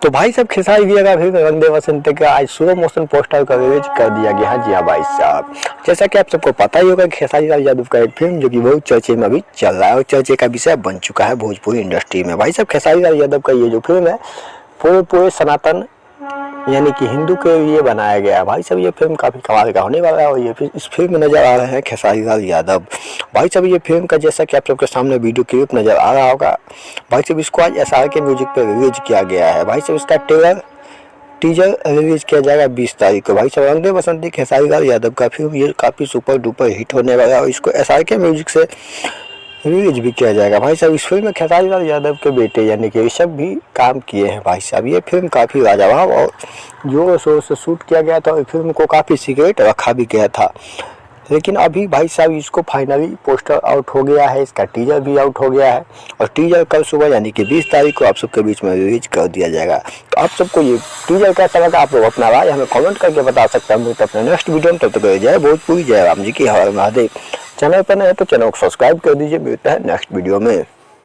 तो भाई साहब खेसारी भैया का फिल्म रंग दे बसंत का आज स्लो मोशन पोस्टर का रिलीज कर दिया गया है। जी हाँ भाई साहब, जैसा कि आप सबको पता ही होगा खेसारी लाल यादव का एक फिल्म जो कि बहुत चर्चे में अभी चल रहा है और चर्चे का विषय बन चुका है भोजपुरी इंडस्ट्री में। भाई साहब खेसारी लाल यादव का ये जो फिल्म है पूरे सनातन यानी कि हिंदू के लिए बनाया गया है। भाई साहब ये फिल्म काफ़ी कमाल का होने वाला है और ये इस फिल्म में नज़र आ रहे हैं खेसारी लाल यादव। भाई साहब ये फिल्म का जैसा कि आप सबके सामने वीडियो क्लिप नज़र आ रहा होगा, भाई साहब इसको आज SR के म्यूजिक पर रिलीज किया गया है। भाई साहब इसका टीजर रिलीज किया जाएगा 20 तारीख को। भाई साहब रंग दे बसंती खेसारी लाल यादव का फिल्म ये काफ़ी सुपर डुपर हिट होने वाला है और इसको SR के म्यूजिक से रिलीज भी किया जाएगा। भाई साहब इस फिल्म में खेसारी लाल यादव के बेटे यानी कि ऋषभ भी काम किए हैं। भाई साहब ये फिल्म काफ़ी लाजवाब और जोरों शोर से शूट किया गया था और फिल्म को काफ़ी सीक्रेट रखा भी गया था। लेकिन अभी भाई साहब इसको फाइनली पोस्टर आउट हो गया है, इसका टीजर भी आउट हो गया है और टीजर कल सुबह यानी कि 20 तारीख को आप सबके बीच में रिलीज कर दिया जाएगा। तो आप सबको ये टीजर कैसा लगा आप लोग अपना राय हमें कमेंट करके बता सकते हैं। तो अपने नेक्स्ट वीडियो में तब तक जय भोजपुरी जय राम जी की हर महादेव। चैनल पर नए तो चैनल को सब्सक्राइब कर दीजिए। मिलता है नेक्स्ट वीडियो में।